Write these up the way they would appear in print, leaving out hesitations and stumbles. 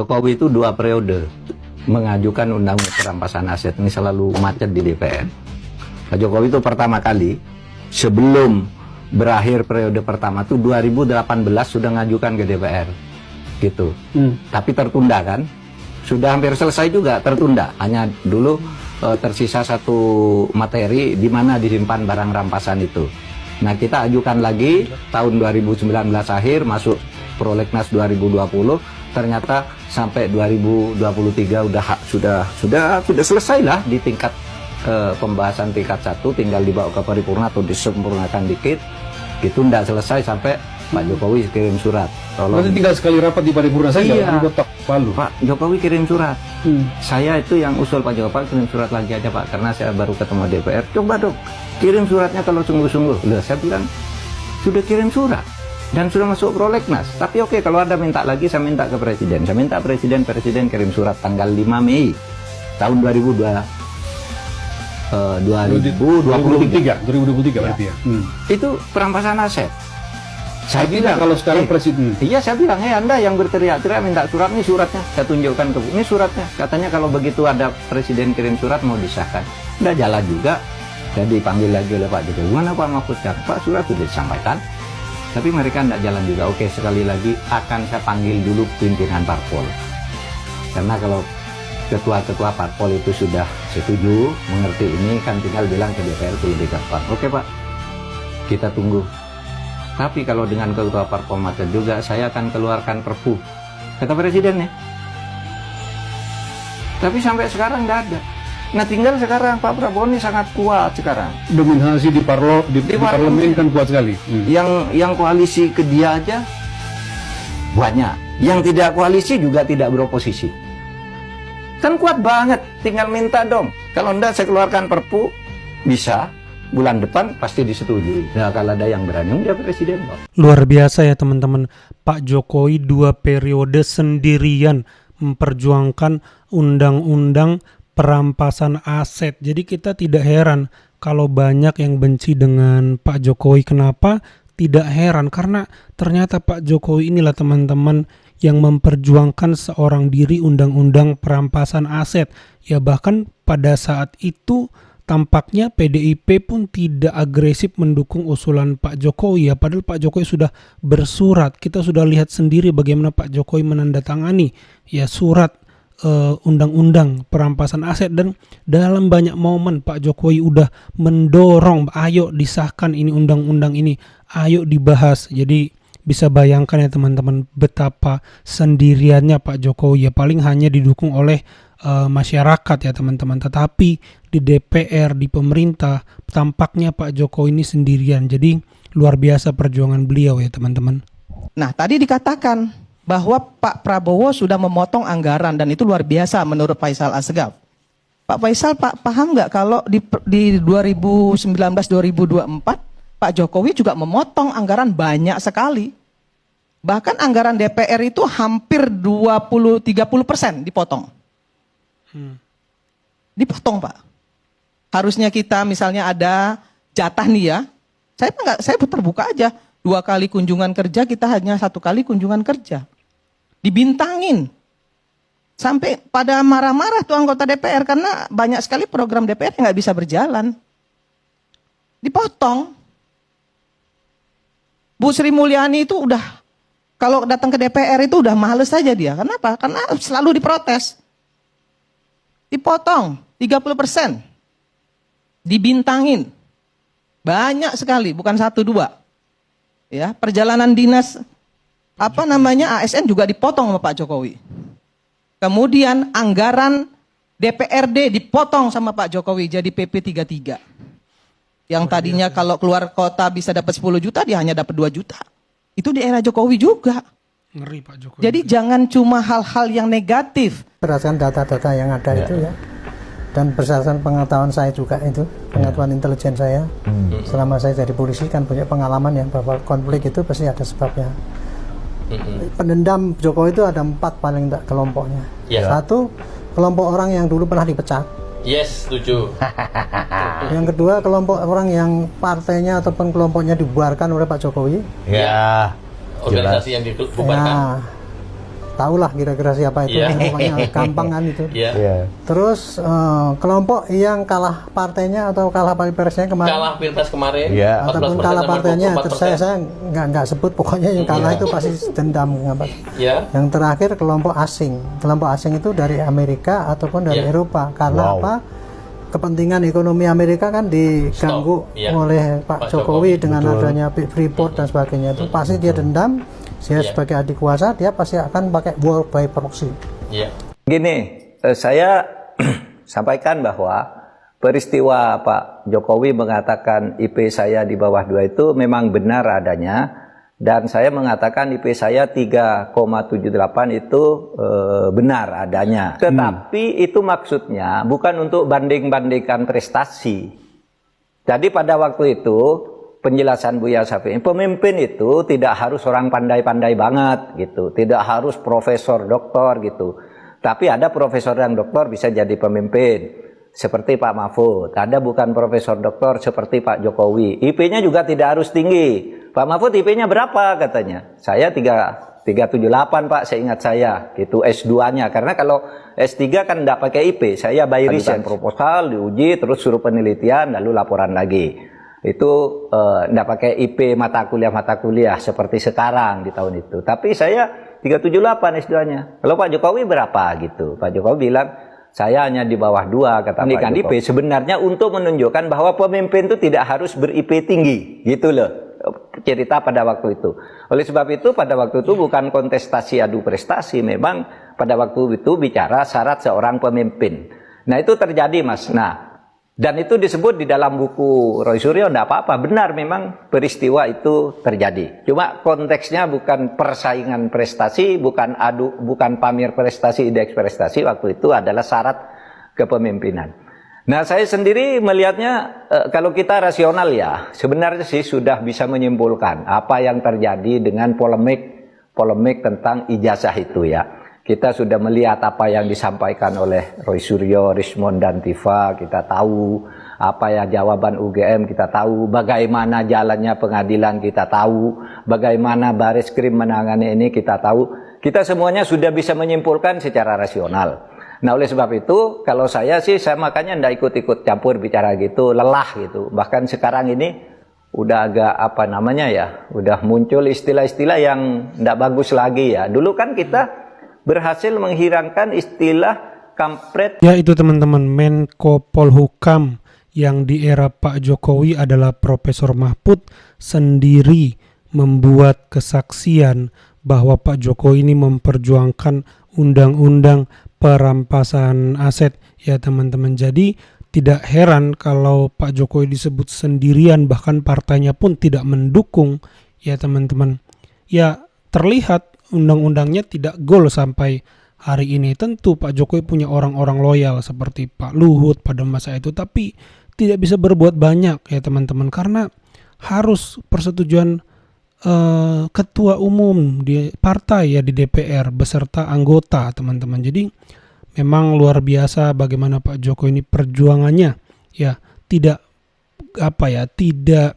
Jokowi itu 2 periode mengajukan undang-undang perampasan aset ini selalu macet di DPR. Pak Jokowi itu pertama kali sebelum berakhir periode pertama itu 2018 sudah ngajukan ke DPR gitu. Tapi tertunda kan? Sudah hampir selesai juga tertunda. Hanya dulu tersisa satu materi di mana disimpan barang rampasan itu. Nah, kita ajukan lagi tahun 2019 akhir masuk prolegnas 2020, ternyata sampai 2023 sudah selesai lah di tingkat pembahasan tingkat 1, tinggal dibawa ke paripurna atau disempurnakan dikit. Gitu enggak selesai sampai Pak Jokowi kirim surat. Tolong. Berarti tinggal sekali rapat di paripurna saja, Iya. digotok palu. Pak Jokowi kirim surat. Saya itu yang usul Pak Jokowi, kirim surat lagi aja Pak, karena saya baru ketemu DPR. Coba dong, kirim suratnya kalau sungguh-sungguh. Loh, saya bilang sudah kirim surat dan sudah masuk prolegnas. Tapi oke, kalau ada minta lagi, saya minta ke Presiden. Saya minta Presiden kirim surat tanggal 5 Mei tahun 2023 berarti ya. itu perampasan aset. Saya Artinya bilang kalau sekarang Presiden, iya, saya bilang, Anda yang berteriak-teriak minta surat, ini suratnya, saya tunjukkan ke ini suratnya. Katanya kalau begitu ada Presiden kirim surat mau disahkan. Nggak jalan juga. Saya dipanggil lagi oleh Pak Jokowi. Mana Pak Mahfud? Pak, surat sudah disampaikan. Tapi mereka nggak jalan juga. Oke, sekali lagi akan saya panggil dulu pimpinan parpol. Karena kalau ketua-ketua parpol itu sudah setuju, mengerti ini, kan tinggal bilang ke DPR itu lebih gampang. Oke Pak, kita tunggu. Tapi kalau dengan ketua parpol macet juga, saya akan keluarkan perpu, kata Presiden ya. Tapi sampai sekarang nggak ada. Nah, tinggal sekarang Pak Prabowo ini sangat kuat sekarang. dominasi di parlemen kan kuat sekali. Yang koalisi ke dia aja banyak. Yang tidak koalisi juga tidak beroposisi. Kan kuat banget, tinggal minta dong. Kalau enggak saya keluarkan perpu, bisa. Bulan depan pasti disetujui. Nah, kalau ada yang berani, dia Presiden kok. Luar biasa ya teman-teman. Pak Jokowi 2 periode sendirian memperjuangkan undang-undang perampasan aset. Jadi kita tidak heran kalau banyak yang benci dengan Pak Jokowi. Kenapa? Tidak heran, karena ternyata Pak Jokowi inilah teman-teman yang memperjuangkan seorang diri undang-undang perampasan aset. Ya bahkan pada saat itu tampaknya PDIP pun tidak agresif mendukung usulan Pak Jokowi ya. Padahal Pak Jokowi sudah bersurat. Kita sudah lihat sendiri bagaimana Pak Jokowi menandatangani ya surat undang-undang perampasan aset. Dan dalam banyak momen Pak Jokowi udah mendorong, ayo disahkan ini undang-undang ini, ayo dibahas. Jadi bisa bayangkan ya teman-teman betapa sendiriannya Pak Jokowi ya, paling hanya didukung oleh masyarakat ya teman-teman. Tetapi di DPR, di pemerintah, tampaknya Pak Jokowi ini sendirian. Jadi luar biasa perjuangan beliau ya teman-teman. Nah, tadi dikatakan bahwa Pak Prabowo sudah memotong anggaran dan itu luar biasa menurut Faisal Assegaf. Pak Faisal, Pak paham nggak kalau di 2019-2024 Pak Jokowi juga memotong anggaran banyak sekali. Bahkan anggaran DPR itu hampir 20-30% dipotong. Dipotong Pak. Harusnya kita misalnya ada jatah nih ya. Saya terbuka aja. 2 kali kunjungan kerja, kita hanya 1 kali kunjungan kerja. Dibintangin. Sampai pada marah-marah tuh anggota DPR karena banyak sekali program DPR yang nggak bisa berjalan. Dipotong. Bu Sri Mulyani itu udah, kalau datang ke DPR itu udah males saja dia. Kenapa? Karena selalu diprotes. Dipotong 30%. Dibintangin. Banyak sekali, bukan 1-2. Ya, perjalanan dinas ASN juga dipotong sama Pak Jokowi. Kemudian anggaran DPRD dipotong sama Pak Jokowi jadi PP 33. Yang tadinya kalau keluar kota bisa dapat 10 juta, dia hanya dapat 2 juta. Itu di era Jokowi juga. Ngeri Pak Jokowi. Jadi jangan cuma hal-hal yang negatif. Berdasarkan data-data yang ada itu ya, dan berdasarkan pengetahuan saya juga itu, pengetahuan intelijen saya, selama saya jadi polisi kan punya pengalaman ya, bahwa konflik itu pasti ada sebabnya. Pendendam Jokowi itu ada 4 paling tidak kelompoknya. Satu, kelompok orang yang dulu pernah dipecat. Yes, setuju. Yang kedua, kelompok orang yang partainya ataupun kelompoknya dibubarkan oleh Pak Jokowi. Ya, organisasi yang dibubarkan. Ya. tahulah kira-kira siapa itu. Iya. Pokoknya gampang kan itu. Iya. Iya. Terus kelompok yang kalah partainya atau kalah pilpresnya kemarin, Kalah pilpres kemarin. Iya. ataupun 14% kalah sama partainya, 24%. terus saya nggak sebut, pokoknya yang kalah itu pasti dendam. Ya. Yang terakhir kelompok asing itu dari Amerika ataupun dari Iya. Eropa, karena Wow. apa? Kepentingan ekonomi Amerika kan diganggu Stop. Iya. oleh Pak Pak Jokowi dengan Betul. adanya Freeport dan sebagainya itu. Pasti dia dendam. Saya Iya. sebagai adik kuasa, dia pasti akan pakai war by proxy. Iya. Gini, saya sampaikan bahwa peristiwa Pak Jokowi mengatakan IP saya di bawah 2 itu memang benar adanya, dan saya mengatakan IP saya 3,78 itu benar adanya. Tetapi itu maksudnya bukan untuk banding-bandingkan prestasi. Jadi pada waktu itu penjelasan Buya Syafi'i, pemimpin itu tidak harus orang pandai-pandai banget gitu, tidak harus profesor doktor gitu. Tapi ada profesor dan doktor bisa jadi pemimpin. Seperti Pak Mahfud, ada bukan profesor doktor seperti Pak Jokowi. IP-nya juga tidak harus tinggi. Pak Mahfud IP-nya berapa katanya? Saya 378 Pak, seingat saya. Itu S2-nya. Karena kalau S3 kan tidak pakai IP. Saya by research, proposal, diuji, terus suruh penelitian, lalu laporan lagi. Itu tidak pakai IP mata kuliah seperti sekarang di tahun itu. Tapi saya 378 S2-nya. Kalau Pak Jokowi berapa gitu? Pak Jokowi bilang, saya hanya di bawah 2 kata pendidikan IP sebenarnya untuk menunjukkan bahwa pemimpin itu tidak harus ber-IP tinggi gitu loh cerita pada waktu itu. Oleh sebab itu pada waktu itu bukan kontestasi adu prestasi, memang pada waktu itu bicara syarat seorang pemimpin. Nah itu terjadi Mas. Nah dan itu disebut di dalam buku Roy Suryo, enggak apa-apa, benar memang peristiwa itu terjadi. Cuma konteksnya bukan persaingan prestasi, bukan pamer prestasi, indeks prestasi, waktu itu adalah syarat kepemimpinan. Nah saya sendiri melihatnya kalau kita rasional ya, sebenarnya sih sudah bisa menyimpulkan apa yang terjadi dengan polemik tentang ijazah itu ya. Kita sudah melihat apa yang disampaikan oleh Roy Suryo, Rismond dan Tifa, kita tahu apa ya jawaban UGM, kita tahu bagaimana jalannya pengadilan, kita tahu bagaimana Bareskrim menangani ini, kita tahu. Kita semuanya sudah bisa menyimpulkan secara rasional. Nah oleh sebab itu kalau saya sih, saya makanya tidak ikut-ikut campur bicara gitu, lelah gitu. Bahkan sekarang ini udah agak apa namanya ya, udah muncul istilah-istilah yang tidak bagus lagi ya. Dulu kan kita berhasil menghilangkan istilah kampret. Ya itu teman-teman, Menko Polhukam yang di era Pak Jokowi adalah Profesor Mahfud sendiri membuat kesaksian bahwa Pak Jokowi ini memperjuangkan undang-undang perampasan aset ya teman-teman. Jadi tidak heran kalau Pak Jokowi disebut sendirian, bahkan partainya pun tidak mendukung ya teman-teman. Ya terlihat undang-undangnya tidak gol sampai hari ini. Tentu Pak Jokowi punya orang-orang loyal seperti Pak Luhut pada masa itu, tapi tidak bisa berbuat banyak ya teman-teman, karena harus persetujuan ketua umum di partai ya, di DPR beserta anggota teman-teman. Jadi memang luar biasa bagaimana Pak Jokowi ini perjuangannya ya, tidak tidak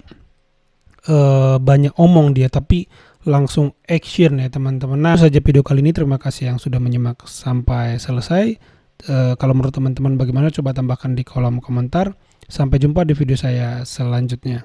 banyak omong dia, tapi langsung action ya teman-teman. Nah itu saja video kali ini, terima kasih yang sudah menyimak sampai selesai. Kalau menurut teman-teman bagaimana, coba tambahkan di kolom komentar. Sampai jumpa di video saya selanjutnya.